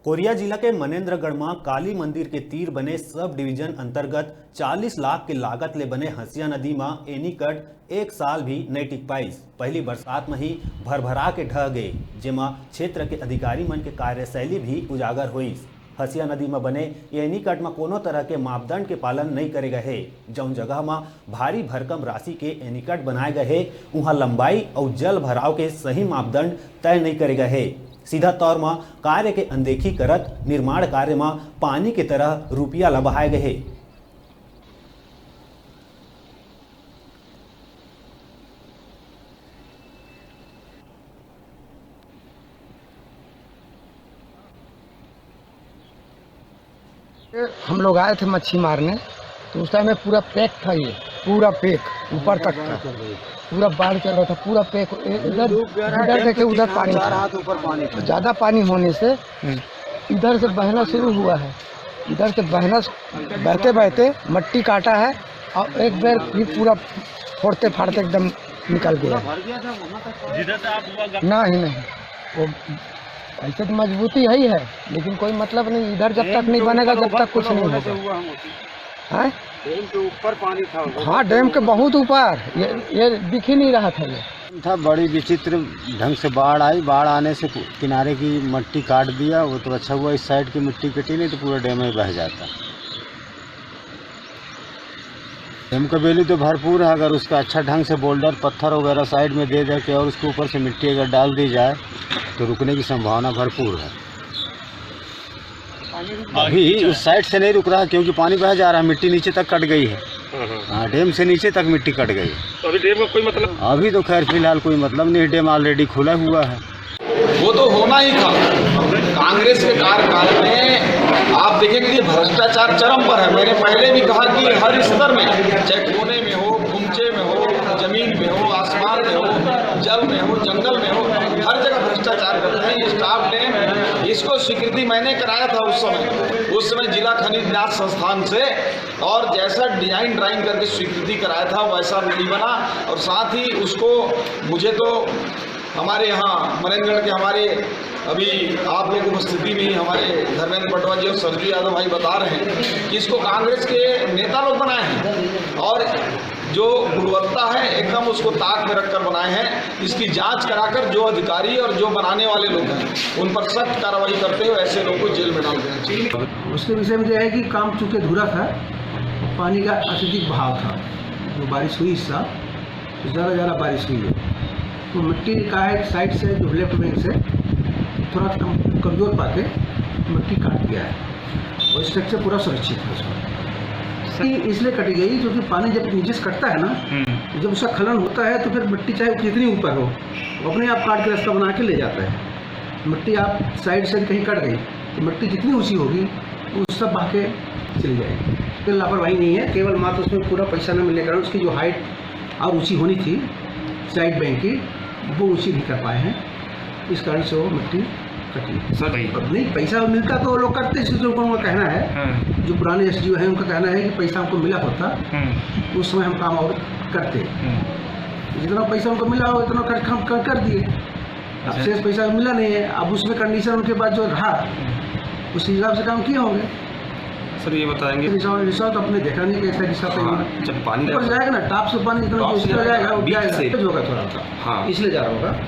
Korea जिला के मनेन्द्रगढ़ में काली मंदिर के तीर बने सब डिवीजन अंतर्गत 40 लाख के लागत ले बने हंसिया नदी में एनीकट एक साल भी नहीं टिक पाइस। पहली बरसात में ही भरभरा के ढह गए, जेमा क्षेत्र के अधिकारी मन के कार्यशैली भी उजागर हुईस। हंसिया नदी में बने एनीकट में कोनो तरह के मापदंड के पालन नहीं करे गए। जौन जगह में भारी भरकम राशि के एनीकट बनाए गए वहाँ लंबाई और जल भराव के सही मापदंड तय नहीं करे गए। सीधा तौर में कार्य के अनदेखी करत निर्माण कार्य में पानी की तरह रुपया ल बहाए गए। हम लोग आए थे मच्छी मारने, तो उस टाइम में पूरा पैक था, ये पूरा पैक ऊपर तक था, पूरा बाढ़ चल रहा था, पूरा पैक। इधर देखे उधर पानी था, तो ज़्यादा पानी होने से इधर से बहना शुरू हुआ है। इधर से बहना बहते बहते मट्टी काटा है और एक बार फिर पूरा फोड़ते फाड़ते एकदम निकल गया। नहीं वो ऐसे तो मजबूती है ही है, लेकिन कोई मतलब नहीं। इधर जब तक नहीं बनेगा जब तक कुछ नहीं होगा। है डैम के ऊपर पानी था। हाँ, डैम के बहुत ऊपर, ये दिख ही नहीं रहा था। ये था बड़ी विचित्र ढंग से बाढ़ आई। बाढ़ आने से किनारे की मिट्टी काट दिया। वो तो अच्छा हुआ इस साइड की मिट्टी कटी, नहीं तो पूरा डैम में बह जाता। डैम का वैल्यू तो भरपूर है। अगर उसका अच्छा ढंग से बोल्डर पत्थर वगैरह साइड में दे दे के और उसके ऊपर से मिट्टी अगर डाल दी जाए तो रुकने की संभावना भरपूर है। अभी उस साइड से नहीं रुक रहा क्योंकि पानी बह जा रहा है, मिट्टी नीचे तक कट गई है। हाँ, डैम से नीचे तक मिट्टी कट गई। तो अभी डैम का कोई मतलब? अभी तो खैर फिलहाल कोई मतलब नहीं, डैम ऑलरेडी खुला हुआ है। वो तो होना ही था। कांग्रेस के कार्यकाल में आप देखें कि भ्रष्टाचार चरम पर है। मैंने पहले भी कहा कि हर स्तर में, चाहे कोने में हो, गुमचे में हो, जमीन में हो, आसमान में हो, जल में हो, जंगल में हो, हर जगह भ्रष्टाचार करते हैं। स्टाफ ने इसको स्वीकृति मैंने कराया था उस समय जिला खनिज न्यास संस्थान से, और जैसा डिजाइन ड्राइंग करके स्वीकृति कराया था वैसा नहीं बना। और साथ ही उसको मुझे तो हमारे यहाँ मनेन्द्रगढ़ के हमारे अभी आप लोग उपस्थिति में ही हमारे धर्मेंद्र पटवा जी और सरजू यादव भाई बता रहे हैं कि इसको कांग्रेस के नेता लोग बनाए हैं, और जो गुणवत्ता है एकदम उसको ताक में रखकर बनाए हैं। इसकी जांच कराकर जो अधिकारी और जो बनाने वाले लोग हैं उन पर सख्त कार्रवाई करते हुए ऐसे लोगों को जेल में डाल देना चाहिए। उसके विषय में यह है कि काम चूँकि अधूरा था, पानी का अत्यधिक बहाव था। जो बारिश हुई इस साल ज़्यादा बारिश हुई है, तो मिट्टी का है साइड से जो लेफ्ट बैंक से थोड़ा कमज़ोर पाके मिट्टी काट दिया है, और स्ट्रक्चर पूरा सुरक्षित है उसमें। इसलिए कटी गई क्योंकि पानी जब नीचे से कटता है ना, जब उसका खनन होता है तो फिर मिट्टी चाहे जितनी ऊपर हो अपने आप काट के रास्ता बना के ले जाता है। मिट्टी आप साइड से कहीं कट गई तो मिट्टी जितनी ऊँची होगी वो सब बहा के चली जाएगी। फिर लापरवाही नहीं है, केवल मात्र उसमें पूरा पैसा न मिलने के कारण उसकी जो हाइट और ऊँची होनी थी साइड बैंक की, वो ऊँची नहीं कर पाए हैं, इस कारण से वो मिट्टी कटी। सर नहीं पैसा मिलता तो लोग करते, इसलिए उनका कहना है, जो पुराने एसडीओ हैं उनका कहना है कि पैसा हमको मिला होता उस समय हम काम और करते। जितना पैसा उनको मिला हो उतना काम कर दिए। अब शेष पैसा मिला नहीं है, अब उसमें कंडीशन उनके बाद जो रहा उस हिसाब से काम किए होंगे। सर ये बताएंगे रिसोर्ट अपने देखा नहीं कैसा रिसोर्ट जब पानी जाएगा ना, टॉप से पानी जितना जाएगा वो जाएगा, थोड़ा सा इसलिए जा रहा होगा।